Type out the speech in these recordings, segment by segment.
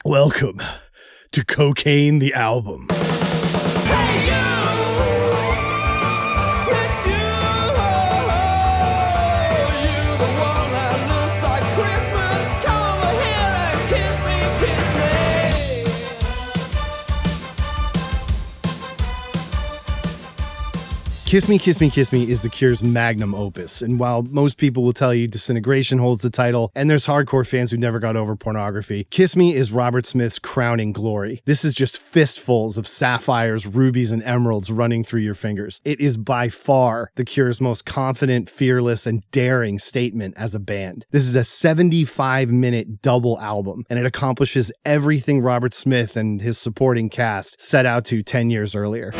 Welcome to Cocaine the Album. Hey you! It's you! You the one that looks like Christmas. Come over here and kiss me, kiss me. Kiss Me, Kiss Me, Kiss Me is The Cure's magnum opus, and while most people will tell you Disintegration holds the title, and there's hardcore fans who never got over pornography, Kiss Me is Robert Smith's crowning glory. This is just fistfuls of sapphires, rubies, and emeralds running through your fingers. It is by far The Cure's most confident, fearless, and daring statement as a band. This is a 75-minute double album, and it accomplishes everything Robert Smith and his supporting cast set out to 10 years earlier.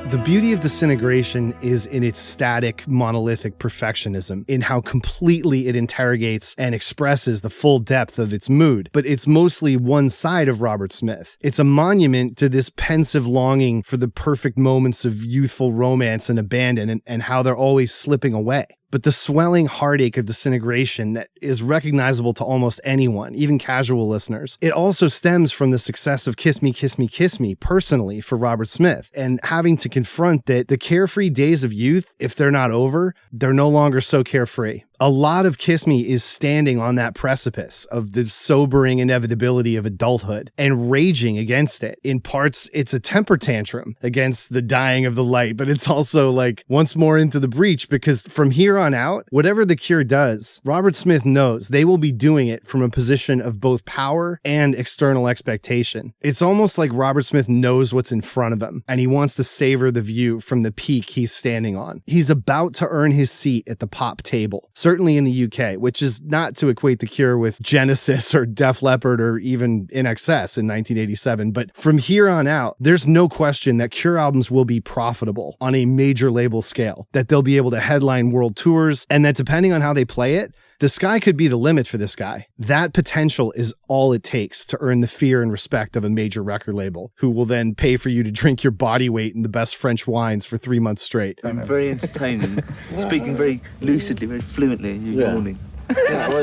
The beauty of Disintegration is in its static, monolithic perfectionism, in how completely it interrogates and expresses the full depth of its mood, but it's mostly one side of Robert Smith. It's a monument to this pensive longing for the perfect moments of youthful romance and abandon, and how they're always slipping away. But the swelling heartache of Disintegration that is recognizable to almost anyone, even casual listeners, it also stems from the success of Kiss Me, Kiss Me, Kiss Me personally for Robert Smith, and having to confront that the carefree days of youth, if they're not over, they're no longer so carefree. A lot of Kiss Me is standing on that precipice of the sobering inevitability of adulthood and raging against it. In parts, it's a temper tantrum against the dying of the light, but it's also like once more into the breach, because from here on out, whatever The Cure does, Robert Smith knows they will be doing it from a position of both power and external expectation. It's almost like Robert Smith knows what's in front of him, and he wants to savor the view from the peak he's standing on. He's about to earn his seat at the pop table. Certainly in the UK, which is not to equate The Cure with Genesis or Def Leppard or even INXS in 1987, but from here on out, there's no question that Cure albums will be profitable on a major label scale, that they'll be able to headline world tours, and that depending on how they play it, the sky could be the limit for this guy. That potential is all it takes to earn the fear and respect of a major record label, who will then pay for you to drink your body weight in the best French wines for 3 months straight. I'm very entertaining, speaking very lucidly, very fluently, and you're yawning. Yeah, well,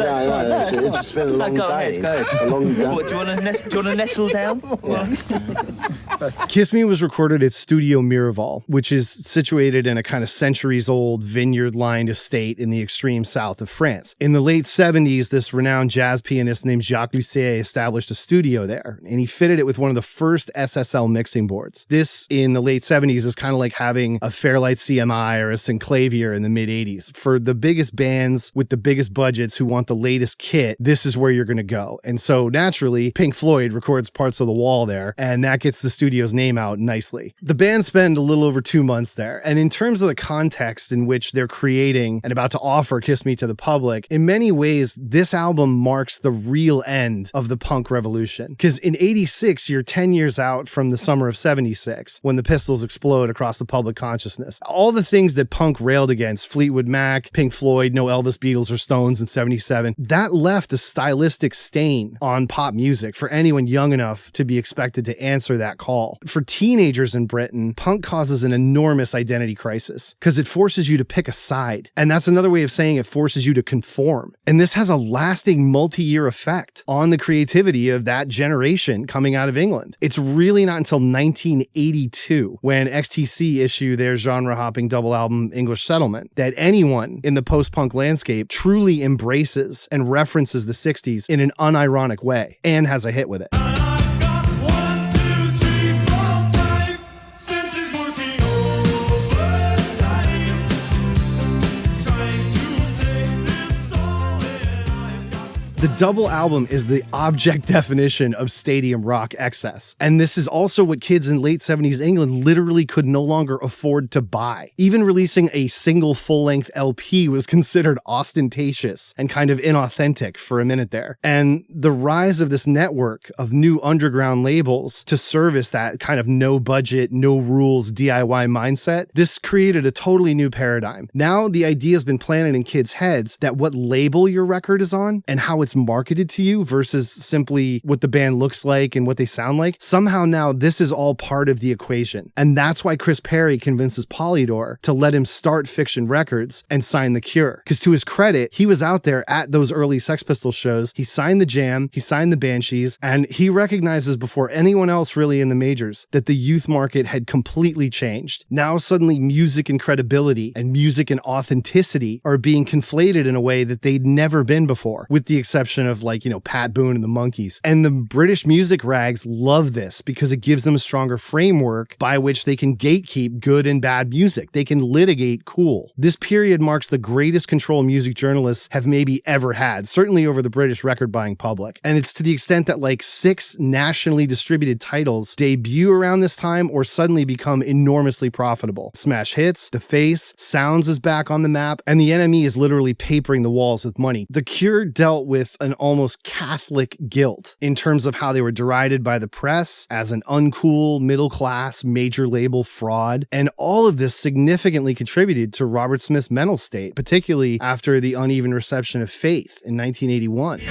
no, it's just been a long day. Go ahead. A long day. What, do you want to nestle down? Kiss Me was recorded at Studio Miraval, which is situated in a kind of centuries-old vineyard-lined estate in the extreme south of France. In the late 70s, this renowned jazz pianist named Jacques Lussier established a studio there, and he fitted it with one of the first SSL mixing boards. This, in the late 70s, is kind of like having a Fairlight CMI or a Synclavier in the mid-80s. For the biggest bands with the biggest budgets who want the latest kit, this is where you're going to go. And so naturally, Pink Floyd records Parts of the Wall there, and that gets the studio's name out nicely. The band spend a little over 2 months there, and in terms of the context in which they're creating and about to offer Kiss Me to the public, in many ways, this album marks the real end of the punk revolution. Because in 86, you're 10 years out from the summer of 76, when the Pistols explode across the public consciousness. All the things that punk railed against, Fleetwood Mac, Pink Floyd, no Elvis, Beatles, or Stones in 77, that left a stylistic stain on pop music for anyone young enough to be expected to answer that call. For teenagers in Britain, punk causes an enormous identity crisis because it forces you to pick a side. And that's another way of saying it forces you to conform. And this has a lasting multi-year effect on the creativity of that generation coming out of England. It's really not until 1982, when XTC issue their genre-hopping double album English Settlement, that anyone in the post-punk landscape truly embraces and references the 60s in an unironic way, and has a hit with it. The double album is the object definition of stadium rock excess. And this is also what kids in late 70s England literally could no longer afford to buy. Even releasing a single full-length LP was considered ostentatious and kind of inauthentic for a minute there. And the rise of this network of new underground labels to service that kind of no budget, no rules DIY mindset, this created a totally new paradigm. Now the idea has been planted in kids' heads that what label your record is on and how it's marketed to you versus simply what the band looks like and what they sound like. Somehow now this is all part of the equation. And that's why Chris Perry convinces Polydor to let him start Fiction Records and sign The Cure. Because to his credit, he was out there at those early Sex Pistols shows. He signed the Jam, he signed the Banshees, and he recognizes before anyone else really in the majors that the youth market had completely changed. Now suddenly music and credibility and music and authenticity are being conflated in a way that they'd never been before, with the exception of Pat Boone and the Monkees. And the British music rags love this because it gives them a stronger framework by which they can gatekeep good and bad music. They can litigate cool. This period marks the greatest control music journalists have maybe ever had, certainly over the British record buying public. And it's to the extent that 6 nationally distributed titles debut around this time or suddenly become enormously profitable. Smash Hits, The Face, Sounds is back on the map, and The Enemy is literally papering the walls with money. The Cure dealt with an almost Catholic guilt in terms of how they were derided by the press as an uncool, middle-class, major label fraud, and all of this significantly contributed to Robert Smith's mental state, particularly after the uneven reception of Faith in 1981.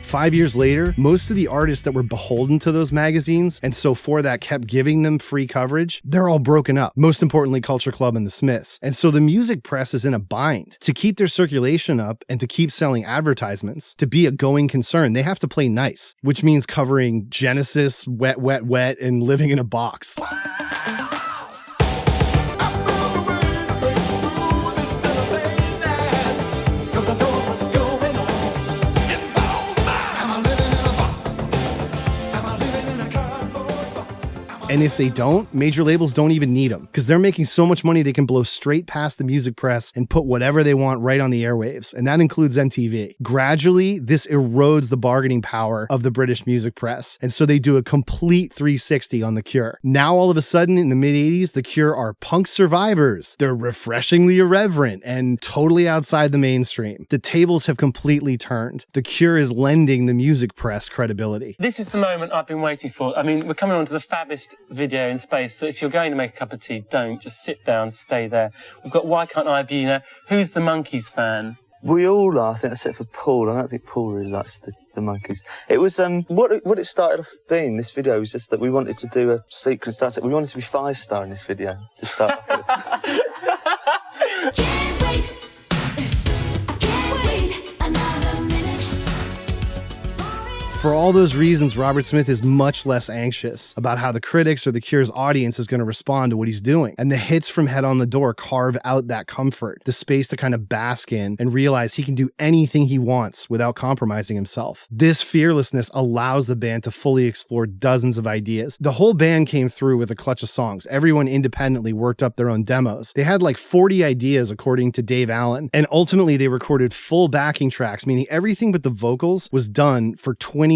Five years later, most of the artists that were beholden to those magazines, and so for that kept giving them free coverage, they're all broken up. Most importantly, Culture Club and the Smiths. And so the music press is in a bind. To keep their circulation up and to keep selling advertisements, to be a going concern, they have to play nice, which means covering Genesis, Wet, Wet, Wet, and Living in a Box. And if they don't, major labels don't even need them because they're making so much money they can blow straight past the music press and put whatever they want right on the airwaves. And that includes MTV. Gradually, this erodes the bargaining power of the British music press. And so they do a complete 360 on The Cure. Now, all of a sudden, in the mid-80s, The Cure are punk survivors. They're refreshingly irreverent and totally outside the mainstream. The tables have completely turned. The Cure is lending the music press credibility. This is the moment I've been waiting for. I mean, we're coming on to the fabbest video in space, so if you're going to make a cup of tea, don't. Just sit down, stay there. We've got Why Can't I Be You Now? Who's the Monkees fan? We all are, I think, except for Paul. I don't think Paul really likes the Monkees. It was, what it started off being, this video, was just that we wanted to do a sequence. That's it. We wanted to be 5-star in this video to start off with. For all those reasons, Robert Smith is much less anxious about how the critics or the Cure's audience is going to respond to what he's doing. And the hits from Head on the Door carve out that comfort, the space to kind of bask in and realize he can do anything he wants without compromising himself. This fearlessness allows the band to fully explore dozens of ideas. The whole band came through with a clutch of songs. Everyone independently worked up their own demos. They had 40 ideas, according to Dave Allen. And ultimately, they recorded full backing tracks, meaning everything but the vocals was done for 27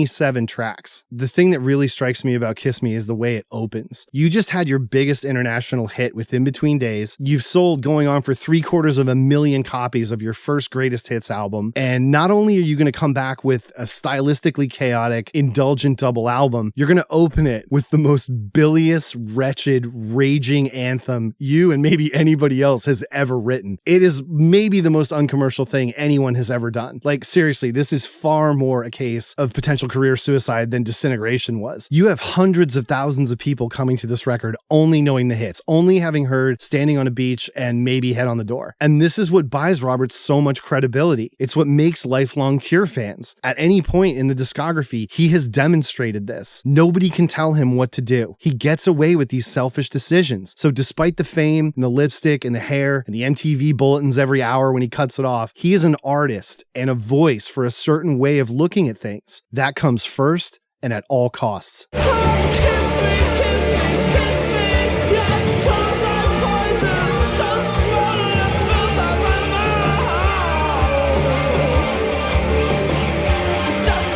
tracks. The thing that really strikes me about Kiss Me is the way it opens. You just had your biggest international hit with In Between Days. You've sold going on for 750,000 copies of your first greatest hits album. And not only are you going to come back with a stylistically chaotic, indulgent double album, you're going to open it with the most bilious, wretched, raging anthem you and maybe anybody else has ever written. It is maybe the most uncommercial thing anyone has ever done. Seriously, this is far more a case of potential potential career suicide than Disintegration was. You have hundreds of thousands of people coming to this record only knowing the hits, only having heard Standing on a Beach and maybe Head on the Door. And this is what buys Robert so much credibility. It's what makes lifelong Cure fans. At any point in the discography, he has demonstrated this. Nobody can tell him what to do. He gets away with these selfish decisions. So despite the fame and the lipstick and the hair and the MTV bulletins every hour when he cuts it off, he is an artist and a voice for a certain way of looking at things. That comes first and at all costs. Kiss me, kiss me, kiss me. Your tongue's like poison, so swollen it fills up my mouth. Just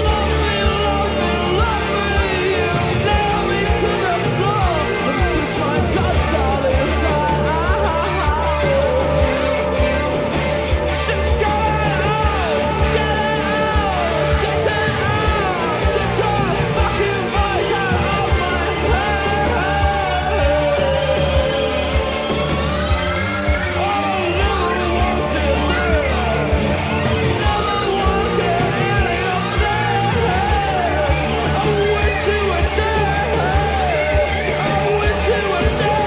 love me, love me, love me. You nail me to the floor and push my guts all inside. Just get it out, get it out, get your fucking voice out of my head. Oh, never wanted this. Never wanted any of this. I wish you were dead. I wish you were dead.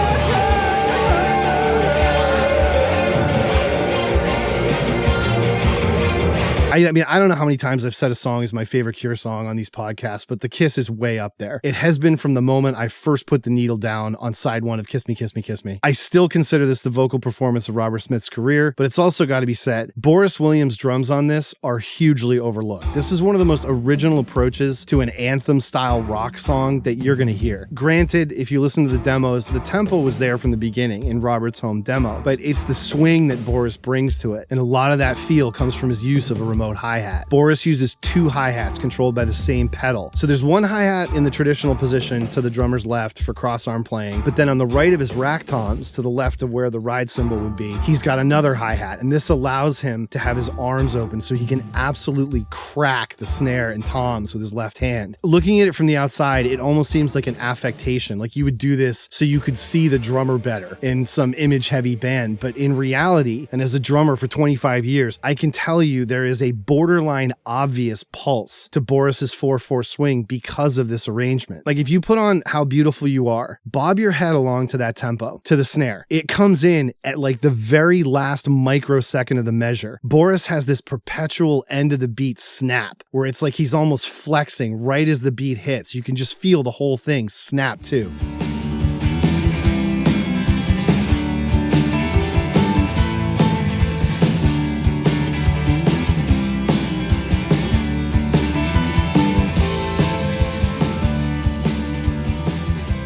I mean, I don't know how many times I've said a song is my favorite Cure song on these podcasts, but The Kiss is way up there. It has been from the moment I first put the needle down on side one of Kiss Me, Kiss Me, Kiss Me. I still consider this the vocal performance of Robert Smith's career, but it's also got to be said, Boris Williams' drums on this are hugely overlooked. This is one of the most original approaches to an anthem-style rock song that you're going to hear. Granted, if you listen to the demos, the tempo was there from the beginning in Robert's home demo, but it's the swing that Boris brings to it, and a lot of that feel comes from his use of a remote hi-hat. Boris uses two hi-hats controlled by the same pedal. So there's one hi-hat in the traditional position to the drummer's left for cross-arm playing, but then on the right of his rack toms, to the left of where the ride cymbal would be, he's got another hi-hat, and this allows him to have his arms open so he can absolutely crack the snare and toms with his left hand. Looking at it from the outside, it almost seems like an affectation, like you would do this so you could see the drummer better in some image-heavy band, but in reality, and as a drummer for 25 years, I can tell you there is a borderline obvious pulse to Boris's 4/4 swing because of this arrangement. Like if you put on How Beautiful You Are, bob your head along to that tempo, to the snare. It comes in at like the very last microsecond of the measure. Boris has this perpetual end of the beat snap where it's like he's almost flexing right as the beat hits. You can just feel the whole thing snap too.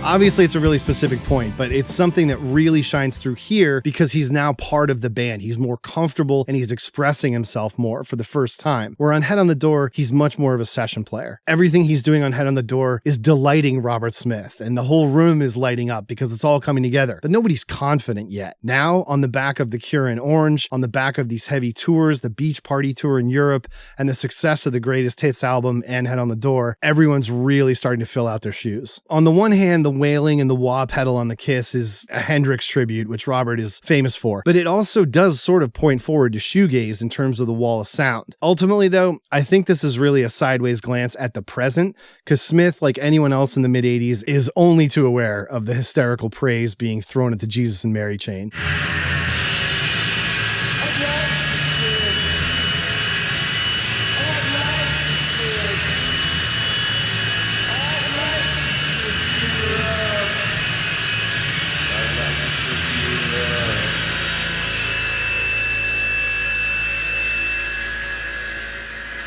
Obviously, it's a really specific point, but it's something that really shines through here because he's now part of the band. He's more comfortable and he's expressing himself more for the first time. Where on Head on the Door, he's much more of a session player. Everything he's doing on Head on the Door is delighting Robert Smith, and the whole room is lighting up because it's all coming together. But nobody's confident yet. Now, on the back of The Cure in Orange, on the back of these heavy tours, the Beach Party tour in Europe, and the success of the Greatest Hits album and Head on the Door, everyone's really starting to fill out their shoes. On the one hand, the wailing and the wah pedal on the Kiss is a Hendrix tribute, which Robert is famous for, but it also does sort of point forward to shoegaze in terms of the wall of sound. Ultimately, though, I think this is really a sideways glance at the present, because Smith, like anyone else in the mid-'80s, is only too aware of the hysterical praise being thrown at the Jesus and Mary chain.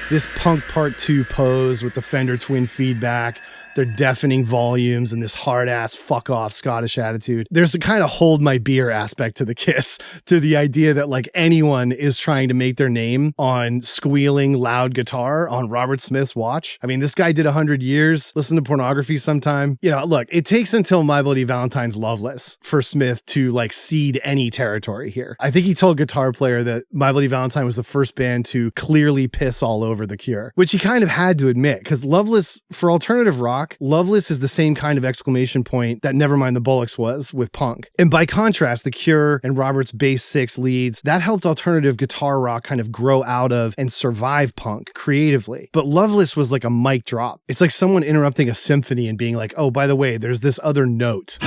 This punk part 2 pose with the Fender twin feedback, their deafening volumes, and this hard-ass fuck-off Scottish attitude. There's a kind of hold my beer aspect to the Kiss, to the idea that like anyone is trying to make their name on squealing loud guitar on Robert Smith's watch. I mean, this guy did 100 years. Listen to Pornography sometime. You know, look, it takes until My Bloody Valentine's Loveless for Smith to like cede any territory here. I think he told Guitar Player that My Bloody Valentine was the first band to clearly piss all over The Cure, which he kind of had to admit, because Loveless, for alternative rock, rock, Loveless is the same kind of exclamation point that Nevermind the Bollocks was with punk. And by contrast, The Cure and Robert's bass 6 leads, that helped alternative guitar rock kind of grow out of and survive punk creatively. But Loveless was like a mic drop. It's like someone interrupting a symphony and being like, oh, by the way, there's this other note.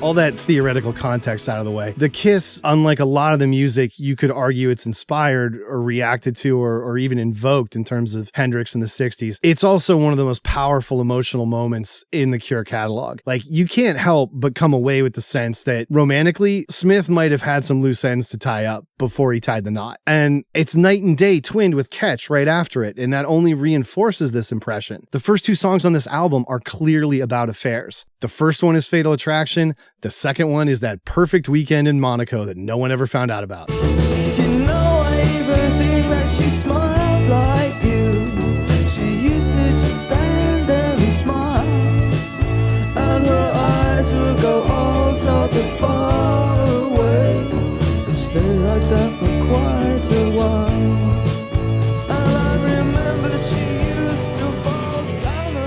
All that theoretical context out of the way. The Kiss, unlike a lot of the music you could argue it's inspired or reacted to or even invoked in terms of Hendrix in the 60s, it's also one of the most powerful emotional moments in the Cure catalog. Like, you can't help but come away with the sense that romantically, Smith might have had some loose ends to tie up before he tied the knot. And it's night and day twinned with Catch right after it, and that only reinforces this impression. The first 2 songs on this album are clearly about affairs. The first one is Fatal Attraction. The second one is that perfect weekend in Monaco that no one ever found out about. You know, I even think that she smiled like you. She used to just stand there and smile, and her eyes would go all sorts of far away and stay like that for quite a while. And I remember she used to fall down a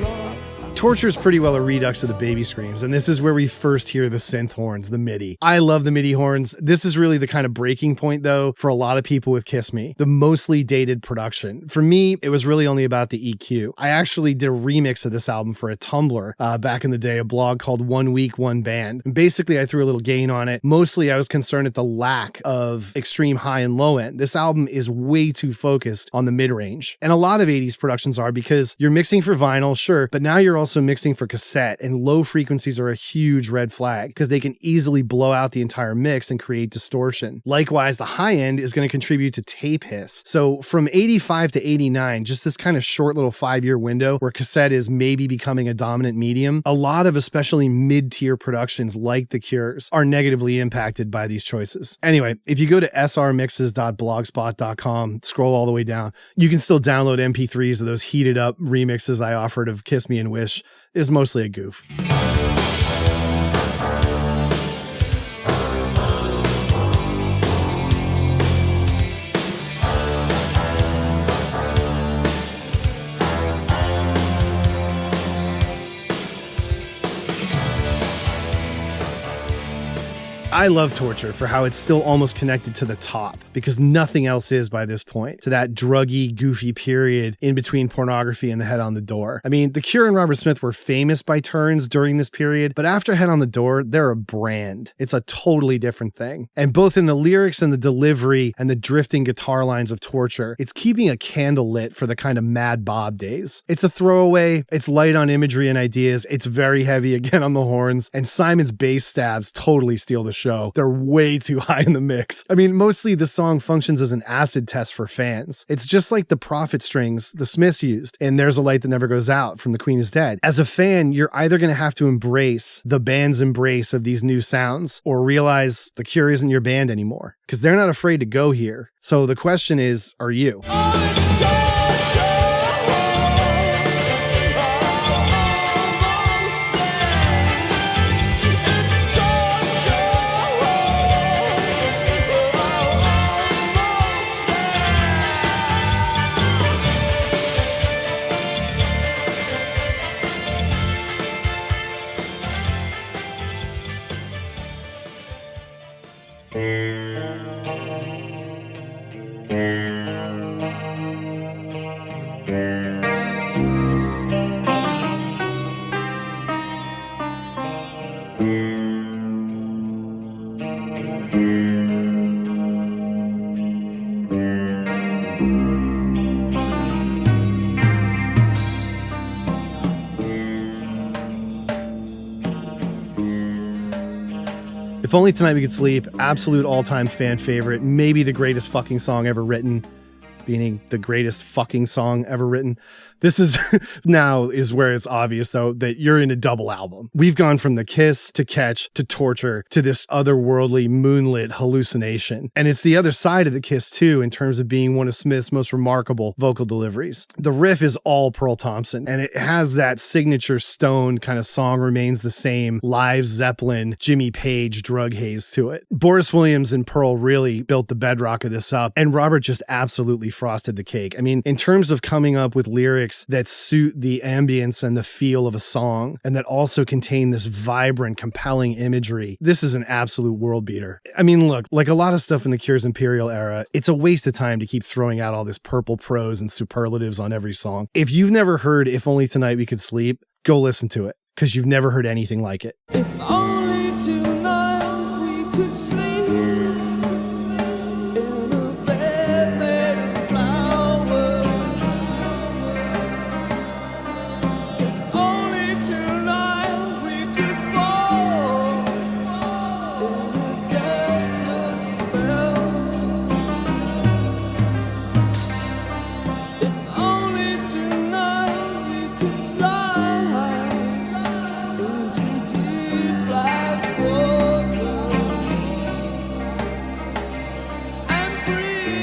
lot. Torture is pretty well a redux of the baby screams, and this is where we first hear the synth horns, the MIDI. I love the MIDI horns. This is really the kind of breaking point, though, for a lot of people with Kiss Me. The mostly dated production. For me, it was really only about the EQ. I actually did a remix of this album for a Tumblr back in the day, a blog called 1 Week, 1 Band. And basically, I threw a little gain on it. Mostly, I was concerned at the lack of extreme high and low end. This album is way too focused on the mid-range. And a lot of 80s productions are, because you're mixing for vinyl, sure, but now you're also mixing for cassette, and low frequencies are a huge red flag because they can easily blow out the entire mix and create distortion. Likewise, the high end is going to contribute to tape hiss. So from 85 to 89, just this kind of short little 5-year window where cassette is maybe becoming a dominant medium, a lot of especially mid-tier productions like The Cure's are negatively impacted by these choices. Anyway, if you go to srmixes.blogspot.com, scroll all the way down, you can still download MP3s of those heated up remixes I offered of Kiss Me and Wish. Is mostly a goof. I love Torture for how it's still almost connected to the top, because nothing else is by this point, to that druggy, goofy period in between Pornography and The Head on the Door. I mean, The Cure and Robert Smith were famous by turns during this period, but after Head on the Door, they're a brand. It's a totally different thing. And both in the lyrics and the delivery and the drifting guitar lines of Torture, it's keeping a candle lit for the kind of Mad Bob days. It's a throwaway, it's light on imagery and ideas, it's very heavy again on the horns, and Simon's bass stabs totally steal the show. They're way too high in the mix. I mean, mostly the song functions as an acid test for fans. It's just like the Prophet strings the Smiths used in There's a Light That Never Goes Out from The Queen Is Dead. As a fan, you're either going to have to embrace the band's embrace of these new sounds or realize The Cure isn't your band anymore, because they're not afraid to go here. So the question is, are you? If Only Tonight We Could Sleep, absolute all-time fan favorite, maybe the greatest fucking song ever written. meaning the greatest fucking song ever written. This is now is where it's obvious, though, that you're in a double album. We've gone from The Kiss to Catch to Torture to this otherworldly moonlit hallucination. And it's the other side of The Kiss, too, in terms of being one of Smith's most remarkable vocal deliveries. The riff is all Pearl Thompson, and it has that signature Stone kind of song remains the same, live Zeppelin, Jimmy Page drug haze to it. Boris Williams and Pearl really built the bedrock of this up, and Robert just absolutely frosted the cake. I mean, in terms of coming up with lyrics that suit the ambience and the feel of a song, and that also contain this vibrant, compelling imagery, this is an absolute world beater. I mean, look, like a lot of stuff in the Cure's Imperial era, it's a waste of time to keep throwing out all this purple prose and superlatives on every song. If you've never heard If Only Tonight We Could Sleep, go listen to it, because you've never heard anything like it. If only tonight we could sleep in a bed made of flowers. If only tonight we could fall in a deathless spell. If only tonight we could slide into deep black water and breathe.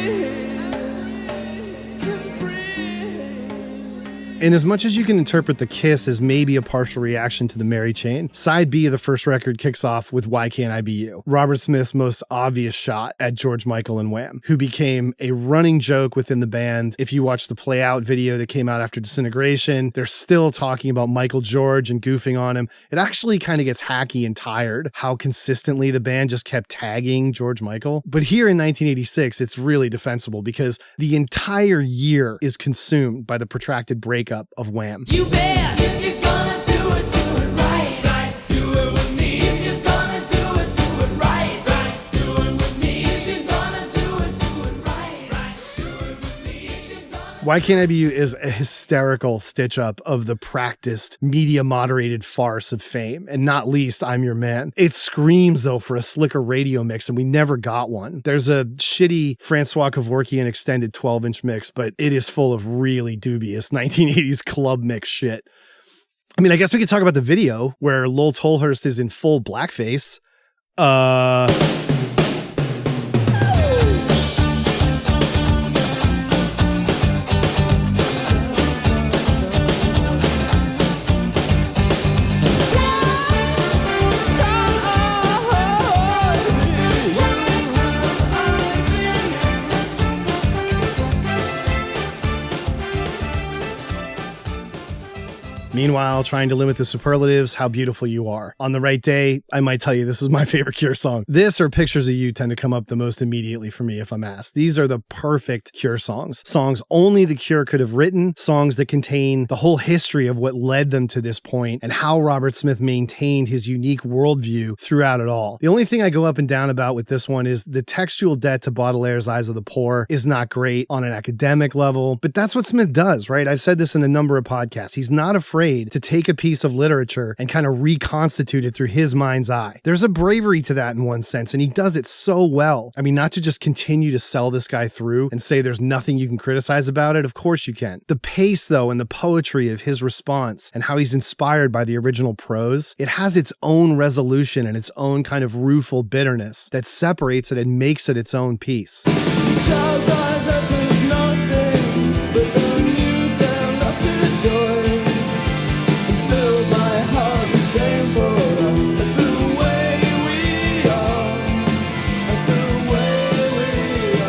In as much as you can interpret The Kiss as maybe a partial reaction to the Mary Chain, side B of the first record kicks off with Why Can't I Be You, Robert Smith's most obvious shot at George Michael and Wham, who became a running joke within the band. If you watch the Play Out video that came out after Disintegration, they're still talking about Michael George and goofing on him. It actually kind of gets hacky and tired how consistently the band just kept tagging George Michael. But here in 1986, it's really defensible because the entire year is consumed by the protracted breakup of Wham. You bet if you're gonna do it right. Do it with me if you're gonna do it right. Do it with me if you're gonna do it right. Do it with me if you're gonna. Why Can't I Be You is a hysterical stitch-up of the practiced, media-moderated farce of fame, and not least, I'm Your Man. It screams, though, for a slicker radio mix, and we never got one. There's a shitty Francois Kevorkian extended 12-inch mix, but it is full of really dubious 1980s club mix shit. I mean, I guess we could talk about the video, where Lowell Tolhurst is in full blackface. Meanwhile, trying to limit the superlatives, How Beautiful You Are. On the right day, I might tell you this is my favorite Cure song. This or Pictures of You tend to come up the most immediately for me if I'm asked. These are the perfect Cure songs. Songs only the Cure could have written, songs that contain the whole history of what led them to this point and how Robert Smith maintained his unique worldview throughout it all. The only thing I go up and down about with this one is the textual debt to Baudelaire's Eyes of the Poor is not great on an academic level, but that's what Smith does, right? I've said this in a number of podcasts. He's not afraid to take a piece of literature and kind of reconstitute it through his mind's eye. There's a bravery to that in one sense, and he does it so well. I mean, not to just continue to sell this guy through and say there's nothing you can criticize about it. Of course you can. The pace, though, and the poetry of his response and how he's inspired by the original prose, it has its own resolution and its own kind of rueful bitterness that separates it and makes it its own piece. Child's eyes are to nothing, but the news and not to joy. Filled my heart with shame for us, and the way we are, and the way we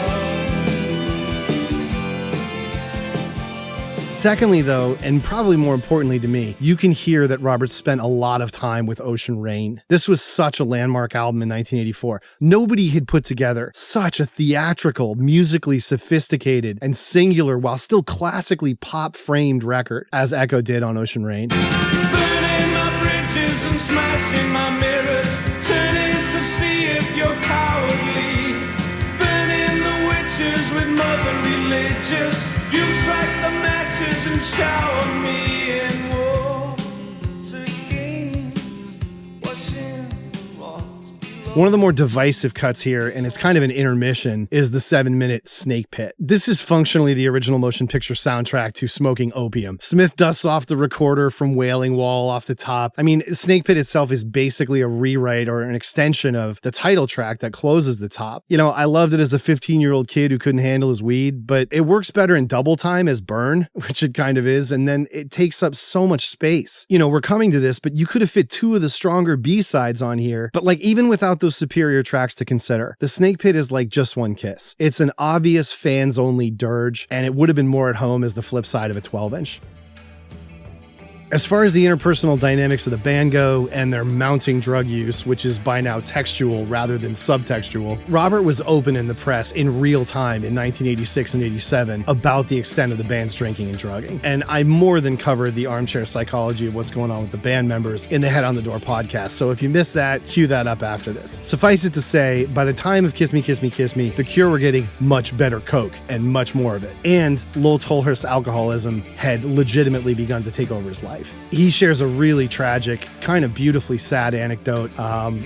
are. Secondly, though, and probably more importantly to me, you can hear that Robert spent a lot of time with Ocean Rain. This was such a landmark album in 1984. Nobody had put together such a theatrical, musically sophisticated, and singular, while still classically pop-framed record as Echo did on Ocean Rain. Burning my bridges and smashing my mirrors, turning to see if you're cowardly. Burning the witches with mother religious. You strike the matches and shower me in water games, washing the rocks below. One of the more divisive cuts here, and it's kind of an intermission, is the 7-minute Snake Pit. This is functionally the original motion picture soundtrack to Smoking Opium. Smith dusts off the recorder from Wailing Wall off the top. I mean, Snake Pit itself is basically a rewrite or an extension of the title track that closes the top. You know, I loved it as a 15-year-old kid who couldn't handle his weed, but it works better in double time as Burn, which it kind of is, and then it takes up so much space. You know, we're coming to this, but you could have fit 2 of the stronger B-sides on here, but like even without those superior tracks to consider, the Snake Pit is like Just One Kiss. It's an obvious fans-only dirge, and it would have been more at home as the flip side of a 12-inch. As far as the interpersonal dynamics of the band go and their mounting drug use, which is by now textual rather than subtextual, Robert was open in the press in real time in 1986 and 87 about the extent of the band's drinking and drugging. And I more than covered the armchair psychology of what's going on with the band members in the Head on the Door podcast. So if you missed that, cue that up after this. Suffice it to say, by the time of Kiss Me, Kiss Me, Kiss Me, The Cure were getting much better coke and much more of it. And Lowell Tolhurst's alcoholism had legitimately begun to take over his life. He shares a really tragic, kind of beautifully sad anecdote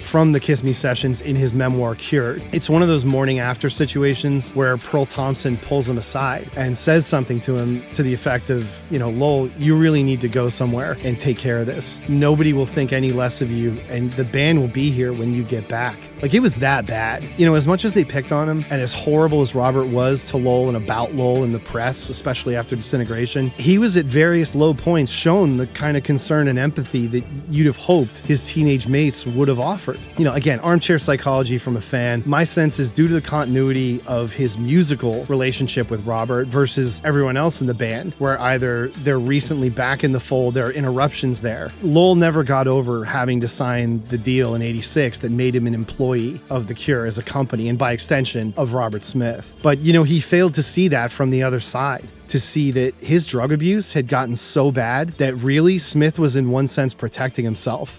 from the Kiss Me sessions in his memoir, Cured. It's one of those morning after situations where Pearl Thompson pulls him aside and says something to him to the effect of, you know, Lowell, you really need to go somewhere and take care of this. Nobody will think any less of you, and the band will be here when you get back. Like, it was that bad. You know, as much as they picked on him, and as horrible as Robert was to Lowell and about Lowell in the press, especially after Disintegration, he was at various low points shown the kind of concern and empathy that you'd have hoped his teenage mates would have offered. You know, again, armchair psychology from a fan. My sense is due to the continuity of his musical relationship with Robert versus everyone else in the band, where either they're recently back in the fold, there are interruptions there. Lowell never got over having to sign the deal in 86 that made him an employee of The Cure as a company, and by extension of Robert Smith. But, you know, he failed to see that from the other side, to see that his drug abuse had gotten so bad that really Smith was in one sense protecting himself.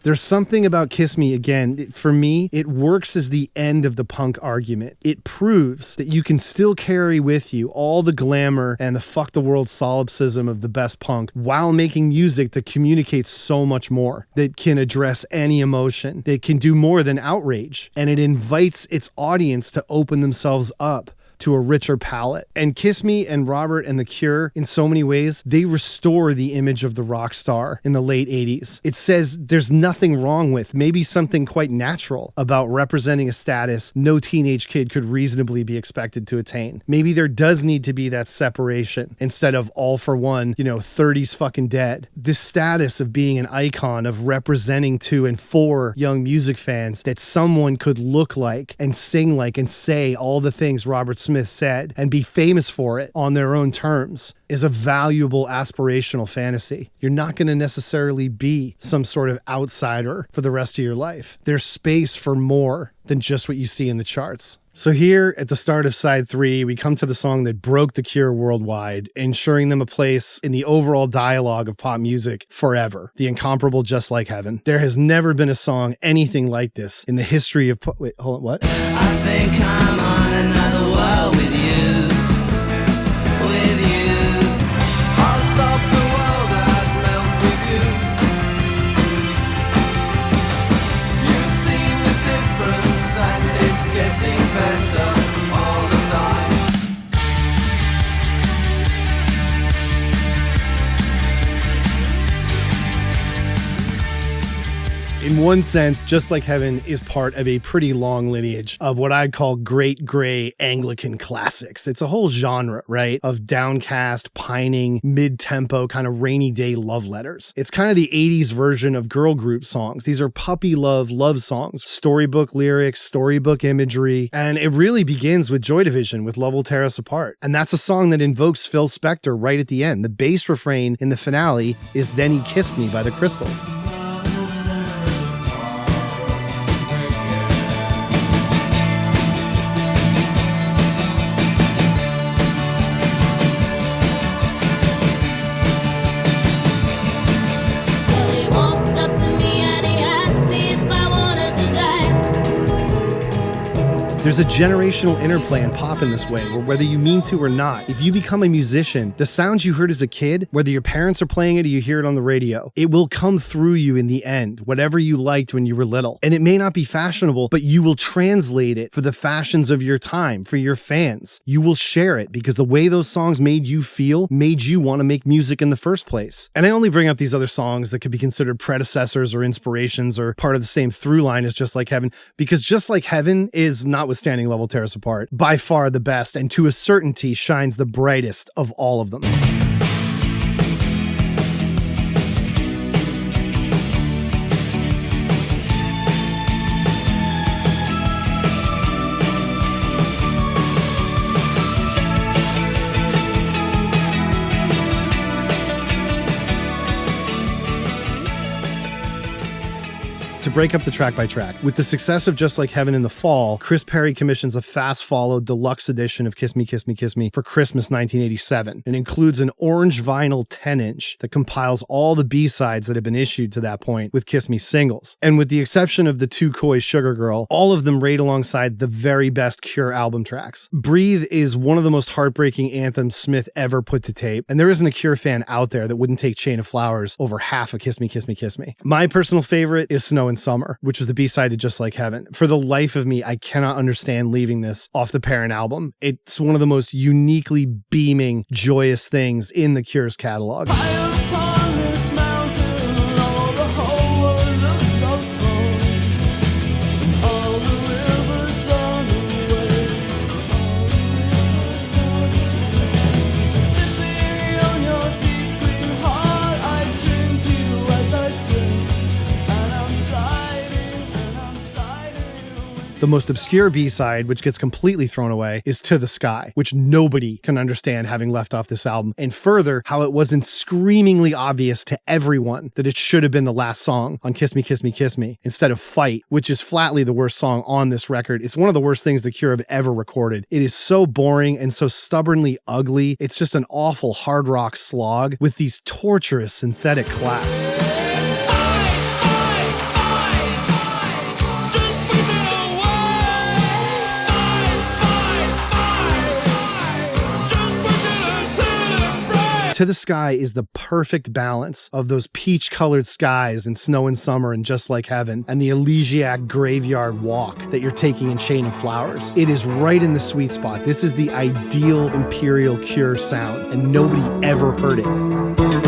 There's something about Kiss Me, again, for me, it works as the end of the punk argument. It proves that you can still carry with you all the glamour and the fuck the world solipsism of the best punk while making music that communicates so much more, that can address any emotion, that can do more than outrage, and it invites its audience to open themselves up to a richer palette. And Kiss Me and Robert and The Cure, in so many ways, they restore the image of the rock star in the late 80s. It says there's nothing wrong with, maybe something quite natural, about representing a status no teenage kid could reasonably be expected to attain. Maybe there does need to be that separation instead of all for one, 30s fucking dead. This status of being an icon, of representing to and for young music fans that someone could look like and sing like and say all the things Robert Smith said and be famous for it on their own terms is a valuable aspirational fantasy. You're not going to necessarily be some sort of outsider for the rest of your life. There's space for more than just what you see in the charts. So here at the start of side 3, we come to the song that broke The Cure worldwide, ensuring them a place in the overall dialogue of pop music forever. The incomparable Just Like Heaven. There has never been a song anything like this in the history of wait, hold on, what? I think I'm on another world with you. With you. I'll stop the world and melt with you. You've seen the difference and it's getting better all the time. In one sense, Just Like Heaven is part of a pretty long lineage of what I'd call great gray Anglican classics. It's a whole genre, right? Of downcast, pining, mid-tempo, kind of rainy day love letters. It's kind of the 80s version of girl group songs. These are puppy love songs, storybook lyrics, storybook imagery, and it really begins with Joy Division with Love Will Tear Us Apart. And that's a song that invokes Phil Spector right at the end. The bass refrain in the finale is Then He Kissed Me by the Crystals. There's a generational interplay and pop in this way, where whether you mean to or not, if you become a musician, the sounds you heard as a kid, whether your parents are playing it or you hear it on the radio, it will come through you in the end, whatever you liked when you were little. And it may not be fashionable, but you will translate it for the fashions of your time, for your fans. You will share it because the way those songs made you feel made you want to make music in the first place. And I only bring up these other songs that could be considered predecessors or inspirations or part of the same through line as Just Like Heaven, because Just Like Heaven is, notwithstanding Love Will Tear Us Apart, by far the best and to a certainty shines the brightest of all of them. To break up the track by track, with the success of Just Like Heaven in the fall, Chris Perry commissions a fast follow deluxe edition of Kiss Me, Kiss Me, Kiss Me for Christmas 1987, and includes an orange vinyl 10-inch that compiles all the B-sides that had been issued to that point with Kiss Me singles. And with the exception of the Too Coy Sugar Girl, all of them rate alongside the very best Cure album tracks. Breathe is one of the most heartbreaking anthems Smith ever put to tape, and there isn't a Cure fan out there that wouldn't take Chain of Flowers over half of Kiss Me, Kiss Me, Kiss Me. My personal favorite is Snow and Summer, which was the B-side to Just Like Heaven. For the life of me, I cannot understand leaving this off the parent album. It's one of the most uniquely beaming, joyous things in the Cure's catalog. The most obscure B-side, which gets completely thrown away, is To the Sky, which nobody can understand having left off this album. And further, how it wasn't screamingly obvious to everyone that it should have been the last song on Kiss Me, Kiss Me, Kiss Me, instead of Fight, which is flatly the worst song on this record. It's one of the worst things The Cure have ever recorded. It is so boring and so stubbornly ugly. It's just an awful hard rock slog with these torturous synthetic claps. To the Sky is the perfect balance of those peach-colored skies in Snow and Summer and Just Like Heaven, and the elegiac graveyard walk that you're taking in Chain of Flowers. It is right in the sweet spot. This is the ideal Imperial Cure sound, and nobody ever heard it.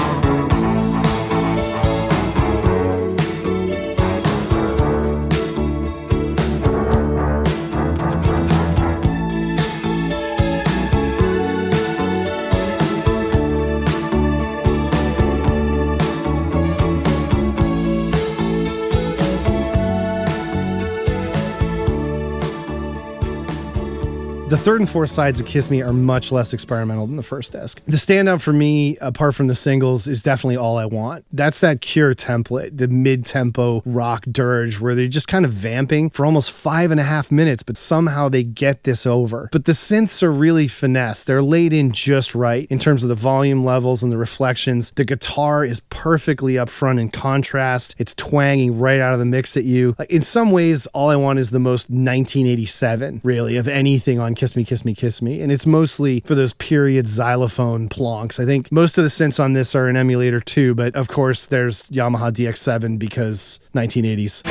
The third and fourth sides of Kiss Me are much less experimental than the first disc. The standout for me, apart from the singles, is definitely All I Want. That's that Cure template, the mid-tempo rock dirge where they're just kind of vamping for almost 5.5 minutes, but somehow they get this over. But the synths are really finessed. They're laid in just right in terms of the volume levels and the reflections. The guitar is perfectly up front in contrast. It's twanging right out of the mix at you. In some ways, All I Want is the most 1987, really, of anything on Kiss Me, Kiss Me, Kiss Me. And it's mostly for those period xylophone plonks. I think most of the synths on this are an emulator too, but of course there's Yamaha DX7 because 1980s.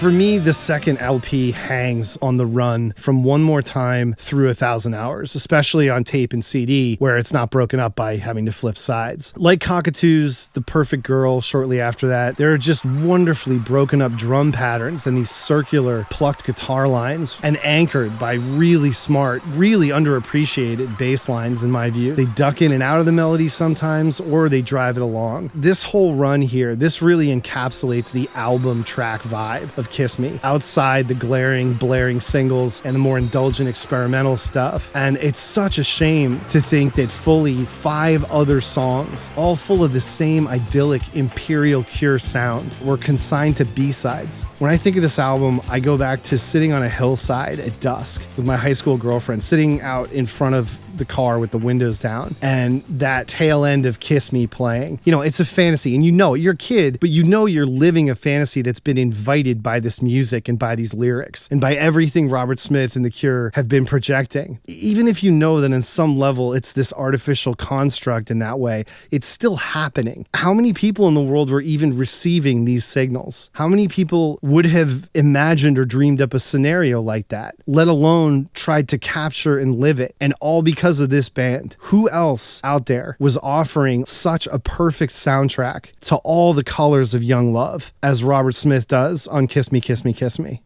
For me, the second LP hangs on the run from One More Time through 1,000 Hours, especially on tape and CD, where it's not broken up by having to flip sides. Like Cockatoos, The Perfect Girl shortly after that, there are just wonderfully broken up drum patterns and these circular plucked guitar lines, and anchored by really smart, really underappreciated bass lines in my view. They duck in and out of the melody sometimes, or they drive it along. This whole run here, this really encapsulates the album track vibe of of Kiss Me, outside the glaring, blaring singles and the more indulgent experimental stuff. And it's such a shame to think that fully 5 other songs, all full of the same idyllic Imperial Cure sound, were consigned to B-sides. When I think of this album, I go back to sitting on a hillside at dusk with my high school girlfriend, sitting out in front of the car with the windows down, and that tail end of Kiss Me playing. You know, it's a fantasy, and you know it. You're a kid, but you know you're living a fantasy that's been invited by this music and by these lyrics and by everything Robert Smith and The Cure have been projecting. Even if you know that on some level it's this artificial construct in that way, it's still happening. How many people in the world were even receiving these signals? How many people would have imagined or dreamed up a scenario like that, let alone tried to capture and live it? And all because of this band. Who else out there was offering such a perfect soundtrack to all the colors of young love as Robert Smith does on Kiss Me, Kiss Me, Kiss Me?